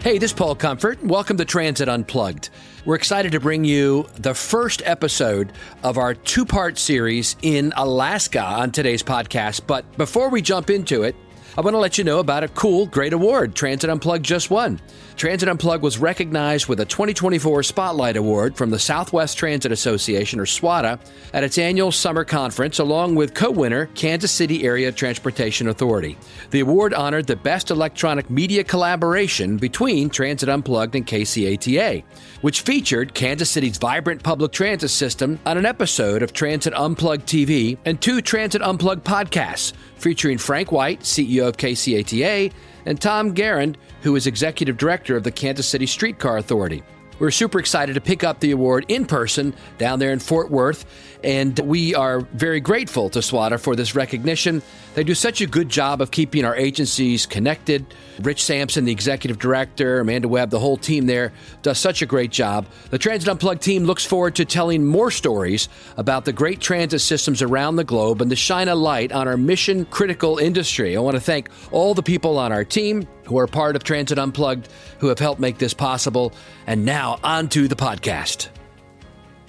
Hey, this is Paul Comfort. Welcome to Transit Unplugged. We're excited to bring you the first episode of our two-part series in Alaska on today's podcast. But before we jump into it, I want to let you know about a cool, great award Transit Unplugged just won. Transit Unplugged was recognized with a 2024 Spotlight Award from the Southwest Transit Association, or SWATA, at its annual summer conference, along with co-winner Kansas City Area Transportation Authority. The award honored the best electronic media collaboration between Transit Unplugged and KCATA, which featured Kansas City's vibrant public transit system on an episode of Transit Unplugged TV and two Transit Unplugged podcasts, featuring Frank White, CEO of KCATA, and Tom Garand, who is Executive Director of the Kansas City Streetcar Authority. We're super excited to pick up the award in person down there in Fort Worth, and we are very grateful to SWATA for this recognition. They do such a good job of keeping our agencies connected. Rich Sampson, the Executive Director, Amanda Webb, the whole team there does such a great job. The Transit Unplugged team looks forward to telling more stories about the great transit systems around the globe and to shine a light on our mission-critical industry. I want to thank all the people on our team who are part of Transit Unplugged who have helped make this possible. And now, on to the podcast.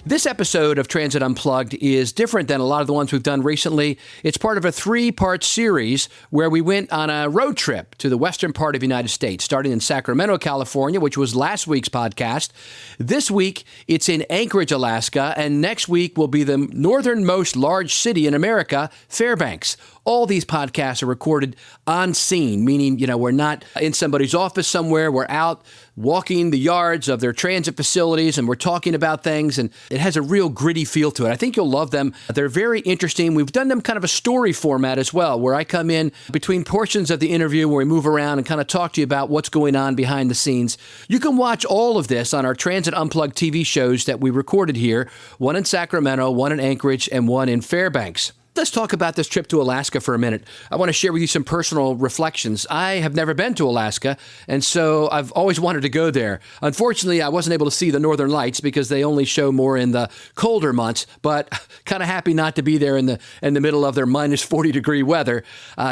This episode of Transit Unplugged is different than a lot of the ones we've done recently. It's part of a three-part series where we went on a road trip to the western part of the United States, starting in Sacramento, California, which was last week's podcast. This week, it's in Anchorage, Alaska, and next week will be the northernmost large city in America, Fairbanks. All these podcasts are recorded on scene, meaning, we're not in somebody's office somewhere. We're out walking the yards of their transit facilities, and we're talking about things, and it has a real gritty feel to it. I think you'll love them. They're very interesting. We've done them kind of a story format as well, where I come in between portions of the interview where we move around and kind of talk to you about what's going on behind the scenes. You can watch all of this on our Transit Unplugged TV shows that we recorded here, one in Sacramento, one in Anchorage, and one in Fairbanks. Let's talk about this trip to Alaska for a minute. I want to share with you some personal reflections. I have never been to Alaska, and so I've always wanted to go there. Unfortunately, I wasn't able to see the Northern Lights because they only show more in the colder months, but kind of happy not to be there in the middle of their minus 40-degree weather.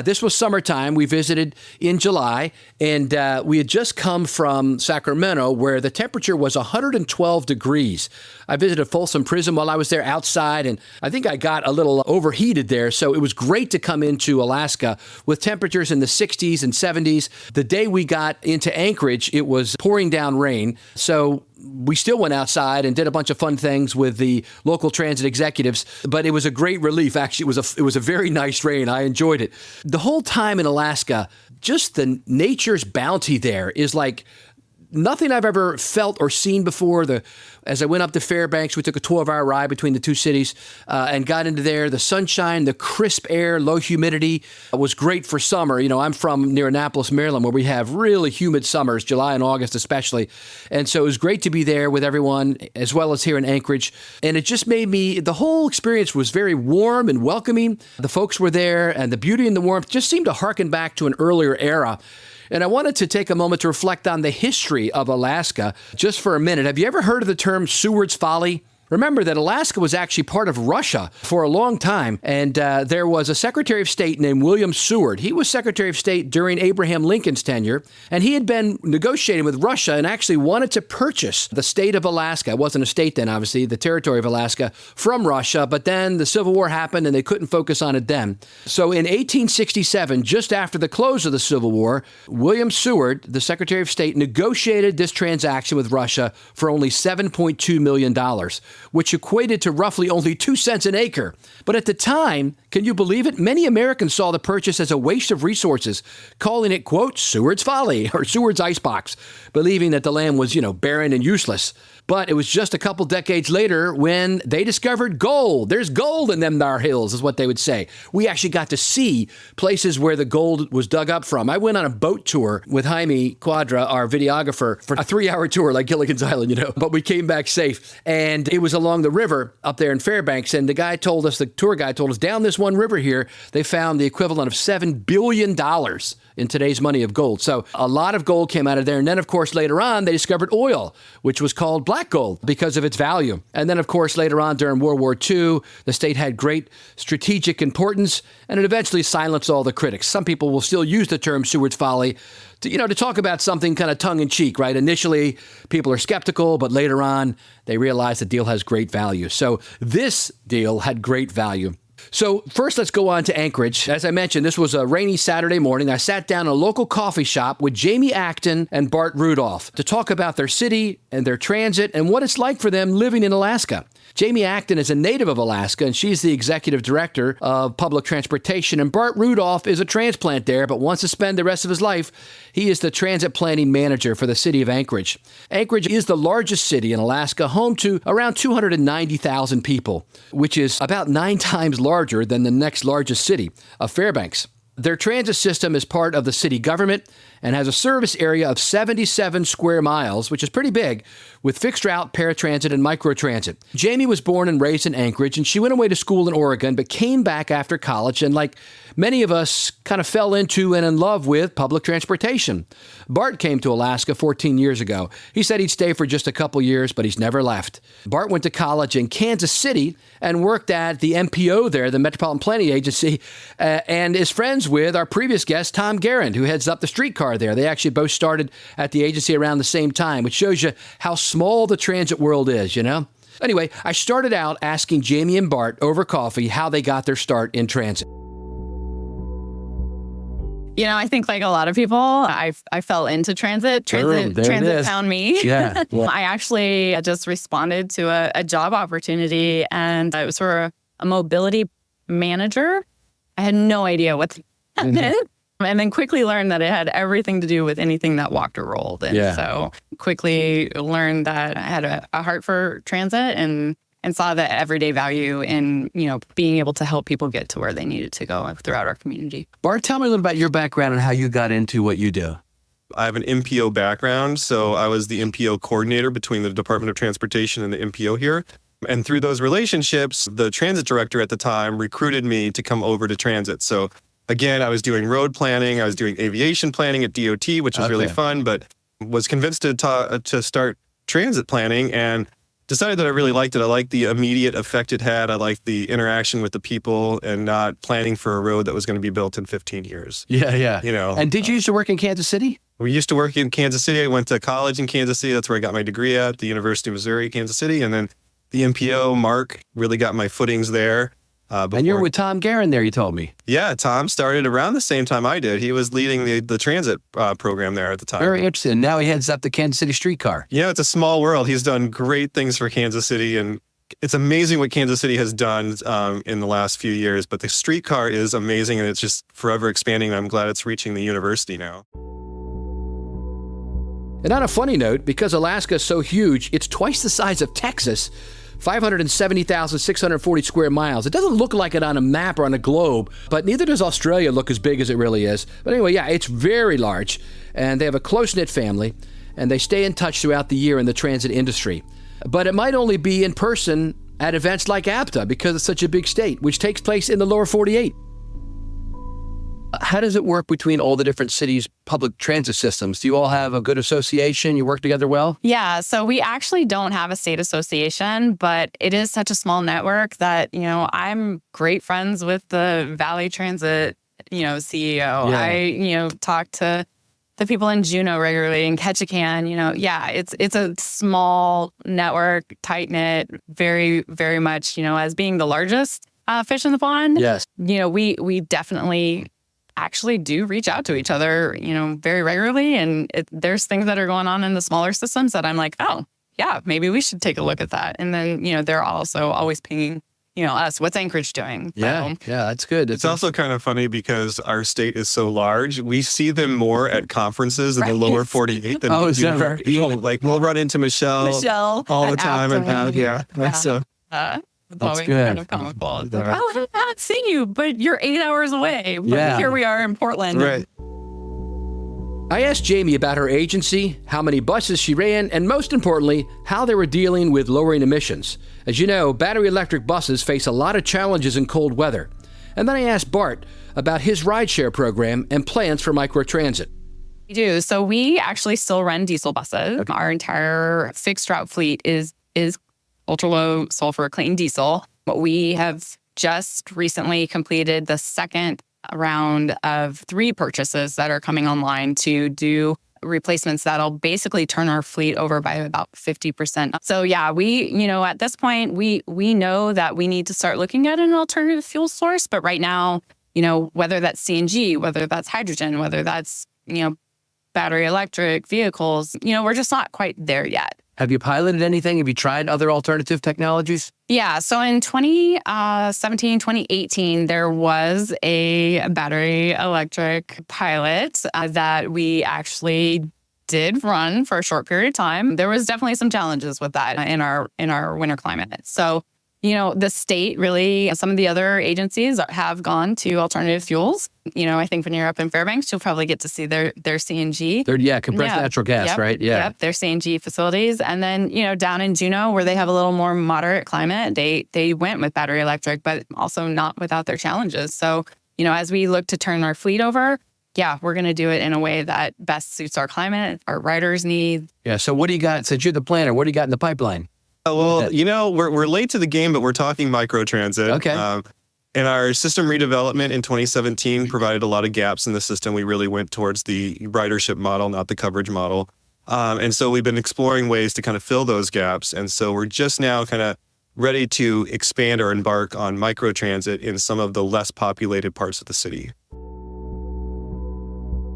This was summertime. We visited in July, and we had just come from Sacramento where the temperature was 112 degrees. I visited Folsom Prison while I was there outside, and I think I got a little overheated there, so it was great to come into Alaska with temperatures in the 60s and 70s. The day we got into Anchorage, it was pouring down rain, so we still went outside and did a bunch of fun things with the local transit executives, but it was a great relief. Actually, it was a very nice rain. I enjoyed it. The whole time in Alaska, just the nature's bounty there is like nothing I've ever felt or seen before. As I went up to Fairbanks, we took a 12-hour ride between the two cities and got into there. The sunshine, the crisp air, low humidity was great for summer. I'm from near Annapolis, Maryland, where we have really humid summers, July and August especially. And so it was great to be there with everyone, as well as here in Anchorage. And it just made the whole experience was very warm and welcoming. The folks were there, and the beauty and the warmth just seemed to harken back to an earlier era. And I wanted to take a moment to reflect on the history of Alaska just for a minute. Have you ever heard of the term Seward's Folly? Remember that Alaska was actually part of Russia for a long time, and there was a Secretary of State named William Seward. He was Secretary of State during Abraham Lincoln's tenure, and he had been negotiating with Russia and actually wanted to purchase the state of Alaska. It wasn't a state then, obviously, the territory of Alaska, from Russia, but then the Civil War happened and they couldn't focus on it then. So in 1867, just after the close of the Civil War, William Seward, the Secretary of State, negotiated this transaction with Russia for only $7.2 million. Which equated to roughly only 2 cents an acre. But at the time, can you believe it? Many Americans saw the purchase as a waste of resources, calling it, quote, Seward's Folly or Seward's Icebox, believing that the land was, barren and useless. But it was just a couple decades later when they discovered gold. There's gold in them thar hills, is what they would say. We actually got to see places where the gold was dug up from. I went on a boat tour with Jaime Quadra, our videographer, for a 3-hour tour like Gilligan's Island, but we came back safe. And it was along the river up there in Fairbanks. And the tour guide told us, down this one river here, they found the equivalent of $7 billion in today's money of gold. So a lot of gold came out of there. And then, of course, later on, they discovered oil, which was called black black gold because of its value. And then, of course, later on during World War II, the state had great strategic importance, and it eventually silenced all the critics. Some people will still use the term Seward's Folly to talk about something kind of tongue-in-cheek, right? Initially, people are skeptical, but later on, they realize the deal has great value. So this deal had great value. So first, let's go on to Anchorage. As I mentioned, this was a rainy Saturday morning. I sat down in a local coffee shop with Jamie Acton and Bart Rudolph to talk about their city and their transit and what it's like for them living in Alaska. Jamie Acton is a native of Alaska, and she's the executive director of public transportation. And Bart Rudolph is a transplant there, but wants to spend the rest of his life. He is the transit planning manager for the city of Anchorage. Anchorage is the largest city in Alaska, home to around 290,000 people, which is about 9 times larger than the next largest city of Fairbanks. Their transit system is part of the city government and has a service area of 77 square miles, which is pretty big, with fixed route, paratransit, and microtransit. Jamie was born and raised in Anchorage, and she went away to school in Oregon, but came back after college and, like many of us, kind of fell into and in love with public transportation. Bart came to Alaska 14 years ago. He said he'd stay for just a couple years, but he's never left. Bart went to college in Kansas City and worked at the MPO there, the Metropolitan Planning Agency, and is friends with our previous guest, Tom Garand, who heads up the streetcar there. They actually both started at the agency around the same time, which shows you how small the transit world is, Anyway, I started out asking Jamie and Bart over coffee how they got their start in transit. I think like a lot of people, I fell into transit. Transit found me. Yeah. I actually just responded to a job opportunity, and it was for a mobility manager. I had no idea what that meant. And then quickly learned that it had everything to do with anything that walked or rolled. And so quickly learned that I had a heart for transit and saw the everyday value in, being able to help people get to where they needed to go throughout our community. Bart, tell me a little about your background and how you got into what you do. I have an MPO background, so I was the MPO coordinator between the Department of Transportation and the MPO here. And through those relationships, the transit director at the time recruited me to come over to transit. So again, I was doing road planning, I was doing aviation planning at DOT, which was really fun, but was convinced to start transit planning and decided that I really liked it. I liked the immediate effect it had. I liked the interaction with the people and not planning for a road that was going to be built in 15 years. Yeah. And did you used to work in Kansas City? We used to work in Kansas City. I went to college in Kansas City. That's where I got my degree at, the University of Missouri, Kansas City. And then the MPO, Mark, really got my footings there. And you're with Tom Garand there, you told me. Yeah, Tom started around the same time I did. He was leading the transit program there at the time. Very interesting. Now he heads up the Kansas City streetcar. It's a small world. He's done great things for Kansas City, and it's amazing what Kansas City has done in the last few years. But the streetcar is amazing, and it's just forever expanding. I'm glad it's reaching the university now. And on a funny note, because Alaska is so huge, it's twice the size of Texas, 570,640 square miles. It doesn't look like it on a map or on a globe, but neither does Australia look as big as it really is. But anyway, it's very large, and they have a close-knit family, and they stay in touch throughout the year in the transit industry. But it might only be in person at events like APTA because it's such a big state, which takes place in the lower 48. How does it work between all the different cities' public transit systems? Do you all have a good association? You work together well? Yeah, so we actually don't have a state association, but it is such a small network that, I'm great friends with the Valley Transit, CEO. Yeah. I, talk to the people in Juneau regularly, in Ketchikan. It's a small network, tight-knit, very, very much, as being the largest fish in the pond. Yes. We definitely actually do reach out to each other, very regularly. And there's things that are going on in the smaller systems that I'm like, oh, yeah, maybe we should take a look at that. And then, they're also always pinging, us, what's Anchorage doing? Yeah, that's good. It's also kind of funny because our state is so large. We see them more at conferences in the lower 48 than we do. Like we'll run into Michelle all the time. So that's good. Kind of comical. Like, I haven't seen you, but you're 8 hours away. But here we are in Portland. Right. I asked Jamie about her agency, how many buses she ran, and most importantly, how they were dealing with lowering emissions. As you know, battery electric buses face a lot of challenges in cold weather. And then I asked Bart about his rideshare program and plans for microtransit. We do. So we actually still run diesel buses. Okay. Our entire fixed route fleet is ultra low sulfur clean diesel. But we have just recently completed the second round of 3 purchases that are coming online to do replacements that'll basically turn our fleet over by about 50%. So yeah, at this point, we know that we need to start looking at an alternative fuel source. But right now, whether that's CNG, whether that's hydrogen, whether that's, battery electric vehicles, we're just not quite there yet. Have you piloted anything? Have you tried other alternative technologies? Yeah. So in 2017, 2018, there was a battery electric pilot that we actually did run for a short period of time. There was definitely some challenges with that in our winter climate. So, the state really, some of the other agencies have gone to alternative fuels. I think when you're up in Fairbanks, you'll probably get to see their CNG. Compressed natural gas, right? Yeah. Yep, their CNG facilities. And then, down in Juneau, where they have a little more moderate climate, they went with battery electric, but also not without their challenges. So, as we look to turn our fleet over, yeah, we're going to do it in a way that best suits our climate, our riders' needs. Yeah. So what do you got? Since you're the planner, what do you got in the pipeline? Well, we're late to the game, but we're talking microtransit. Okay. And our system redevelopment in 2017 provided a lot of gaps in the system. We really went towards the ridership model, not the coverage model. And so we've been exploring ways to kind of fill those gaps. And so we're just now kind of ready to expand or embark on microtransit in some of the less populated parts of the city.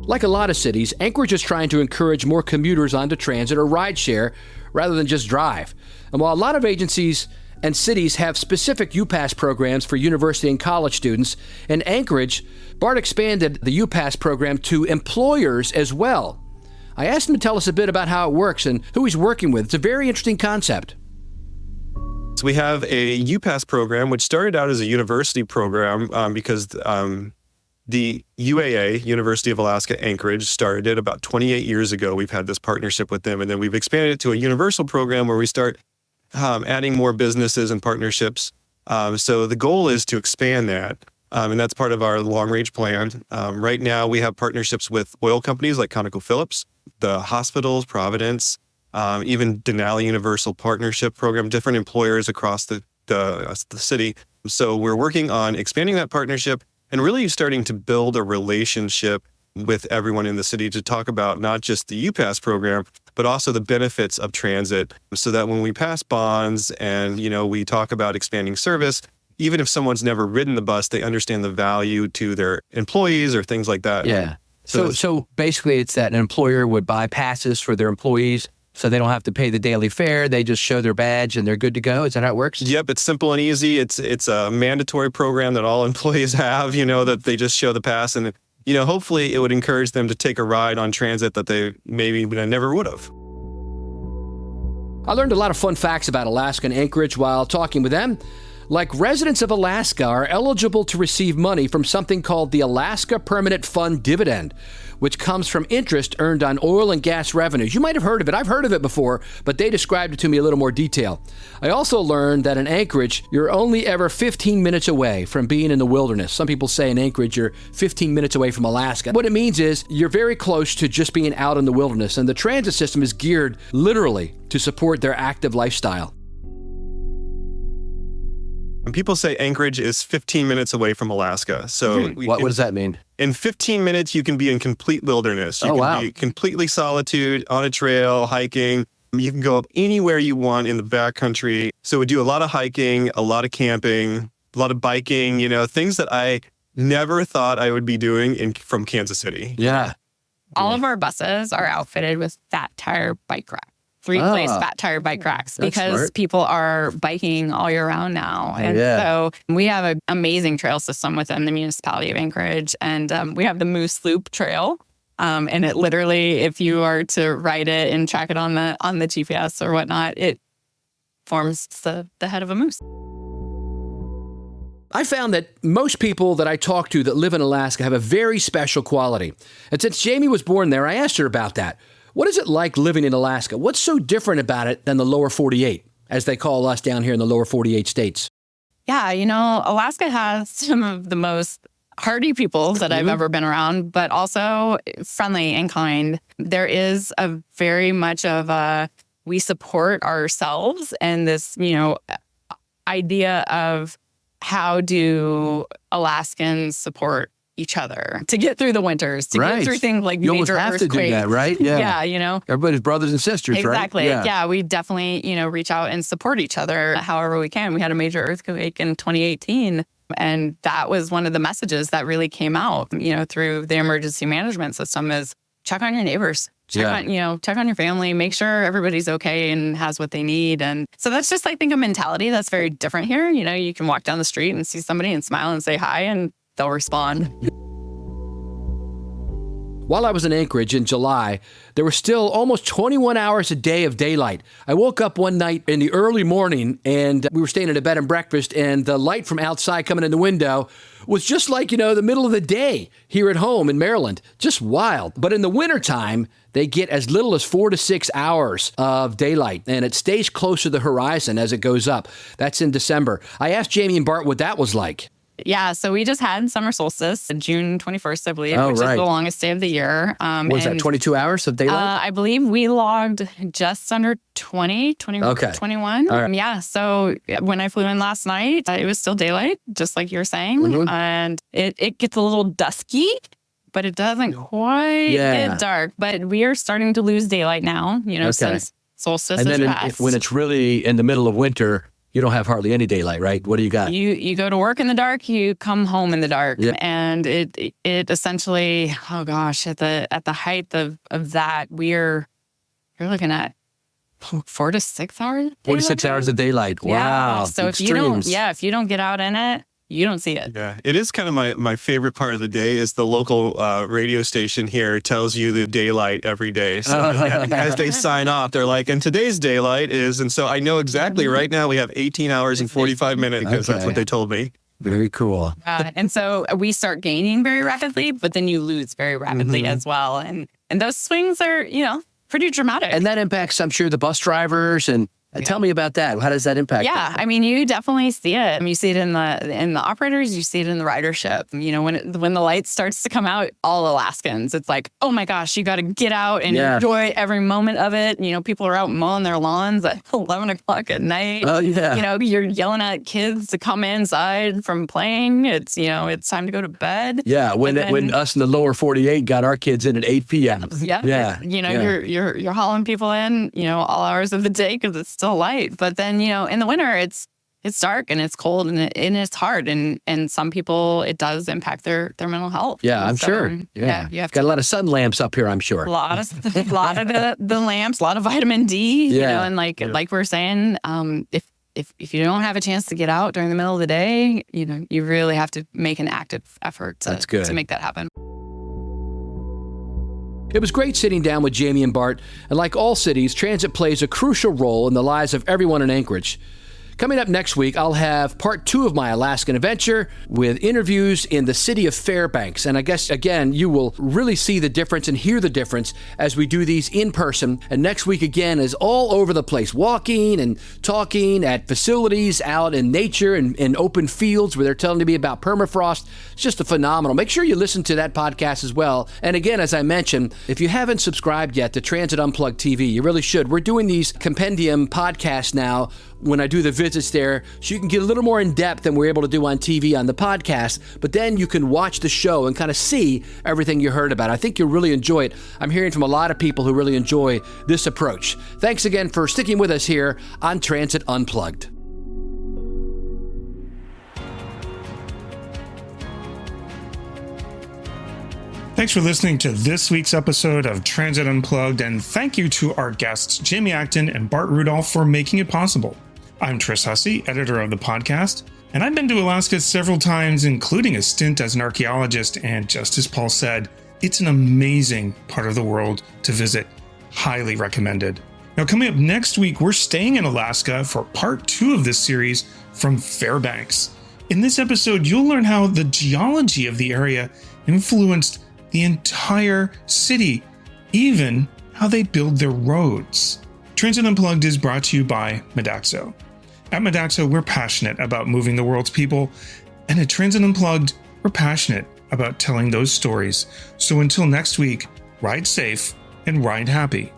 Like a lot of cities, Anchorage is trying to encourage more commuters onto transit or rideshare rather than just drive. And while a lot of agencies and cities have specific UPass programs for university and college students, in Anchorage, Bart expanded the UPass program to employers as well. I asked him to tell us a bit about how it works and who he's working with. It's a very interesting concept. So we have a UPass program, which started out as a university program because the UAA, University of Alaska Anchorage, started it about 28 years ago. We've had this partnership with them, and then we've expanded it to a universal program where we start adding more businesses and partnerships. So the goal is to expand that, and that's part of our long-range plan. Right now, we have partnerships with oil companies like ConocoPhillips, the hospitals, Providence, even Denali Universal Partnership Program, different employers across the city. So we're working on expanding that partnership and really starting to build a relationship with everyone in the city to talk about not just the UPass program, but also the benefits of transit, so that when we pass bonds and, we talk about expanding service, even if someone's never ridden the bus, they understand the value to their employees or things like that. Yeah. So basically it's that an employer would buy passes for their employees so they don't have to pay the daily fare. They just show their badge and they're good to go. Is that how it works? Yep, it's simple and easy. It's a mandatory program that all employees have, that they just show the pass. And, hopefully it would encourage them to take a ride on transit that they maybe never would have. I learned a lot of fun facts about Alaska and Anchorage while talking with them. Like, residents of Alaska are eligible to receive money from something called the Alaska Permanent Fund Dividend, which comes from interest earned on oil and gas revenues. You might have heard of it. I've heard of it before, but they described it to me a little more detail. I also learned that in Anchorage, you're only ever 15 minutes away from being in the wilderness. Some people say in Anchorage, you're 15 minutes away from Alaska. What it means is you're very close to just being out in the wilderness, and the transit system is geared literally to support their active lifestyle. And people say Anchorage is 15 minutes away from Alaska. So what does that mean? In 15 minutes, you can be in complete wilderness. You can be completely solitude, on a trail, hiking. You can go up anywhere you want in the backcountry. So we do a lot of hiking, a lot of camping, a lot of biking, things that I never thought I would be doing from Kansas City. Yeah. All of our buses are outfitted with fat tire bike rack. 3-place fat tire bike racks because smart. People are biking all year round now. And so we have an amazing trail system within the Municipality of Anchorage. And we have the Moose Loop Trail. And it literally, if you are to ride it and track it on the GPS or whatnot, it forms the head of a moose. I found that most people that I talk to that live in Alaska have a very special quality. And since Jamie was born there, I asked her about that. What is it like living in Alaska? What's so different about it than the lower 48, as they call us down here in the lower 48 states? Yeah, Alaska has some of the most hardy people that I've ever been around, but also friendly and kind. There is a very much of a, we support ourselves and this, idea of how do Alaskans support each other to get through the winters, to get through things like you major have earthquakes. to do that, right? Yeah. Yeah, Everybody's brothers and sisters, exactly. right? Yeah, we definitely, reach out and support each other however we can. We had a major earthquake in 2018, and that was one of the messages that really came out, through the emergency management system is check on your neighbors. Check on your family, make sure everybody's okay and has what they need. And so that's just, I think, a mentality that's very different here. You can walk down the street and see somebody and smile and say hi, and they'll respond. While I was in Anchorage in July, there were still almost 21 hours a day of daylight. I woke up one night in the early morning, and we were staying at a bed and breakfast, and the light from outside coming in the window was just like, the middle of the day here at home in Maryland. Just wild. But in the wintertime, they get as little as 4 to 6 hours of daylight, and it stays close to the horizon as it goes up. That's in December. I asked Jamie and Bart what that was like. Yeah, so we just had summer solstice, June 21st, I believe, which is the longest day of the year. Was that 22 hours of daylight? I believe we logged just under 21. All right. Yeah, so when I flew in last night, it was still daylight, just like you were saying. And it gets a little dusky, but it doesn't quite get dark. But we are starting to lose daylight now, since solstice and has then passed. when it's really in the middle of winter, you don't have hardly any daylight, right? What do you got? You go to work in the dark, you come home in the dark. Yeah. And it essentially, at the height of that, you're looking at 4 to 6 hours. 4 to 6 hours of daylight. Wow. Yeah. So if you don't get out in it, you don't see it. Yeah, it is kind of my favorite part of the day is the local radio station here tells you the daylight every day. So as they sign off, they're like, and today's daylight is, and so I know exactly right now we have 18 hours and 45 minutes because that's what they told me. Very cool. And so we start gaining very rapidly, but then you lose very rapidly as well. And those swings are, pretty dramatic. And that impacts, I'm sure, the bus drivers. And tell me about that. How does that impact? Yeah, I mean, you definitely see it. You see it in the operators. You see it in the ridership. When the light starts to come out, all Alaskans, it's like, oh my gosh, you got to get out and enjoy every moment of it. People are out mowing their lawns at 11 o'clock at night. Oh yeah. You're yelling at kids to come inside from playing. It's it's time to go to bed. Yeah, when us in the lower 48 got our kids in at 8 p.m. Yeah. You're hauling people in, all hours of the day because it's still light. But then, in the winter, it's dark and it's cold and it's hard. And some people, it does impact their mental health. Yeah, I'm sure. Yeah. You have got a lot of sun lamps up here, I'm sure. A lot of the lamps, a lot of vitamin D, and like we're saying, if you don't have a chance to get out during the middle of the day, you really have to make an active effort to make that happen. It was great sitting down with Jamie and Bart, and like all cities, transit plays a crucial role in the lives of everyone in Anchorage. Coming up next week, I'll have part 2 of my Alaskan adventure with interviews in the city of Fairbanks. And I guess, again, you will really see the difference and hear the difference as we do these in person. And next week, again, is all over the place, walking and talking at facilities out in nature and in open fields where they're telling me about permafrost. It's just phenomenal. Make sure you listen to that podcast as well. And again, as I mentioned, if you haven't subscribed yet to Transit Unplugged TV, you really should. We're doing these compendium podcasts now when I do the visits there, so you can get a little more in depth than we're able to do on TV on the podcast, but then you can watch the show and kind of see everything you heard about. I think you'll really enjoy it. I'm hearing from a lot of people who really enjoy this approach. Thanks again for sticking with us here on Transit Unplugged. Thanks for listening to this week's episode of Transit Unplugged, and thank you to our guests, Jamie Acton and Bart Rudolph, for making it possible. I'm Tris Hussey, editor of the podcast, and I've been to Alaska several times, including a stint as an archaeologist, and just as Paul said, it's an amazing part of the world to visit. Highly recommended. Now, coming up next week, we're staying in Alaska for part 2 of this series from Fairbanks. In this episode, you'll learn how the geology of the area influenced the entire city, even how they build their roads. Transit Unplugged is brought to you by Modaxo. At Modaxo, we're passionate about moving the world's people, and at Transit Unplugged, we're passionate about telling those stories. So until next week, ride safe and ride happy.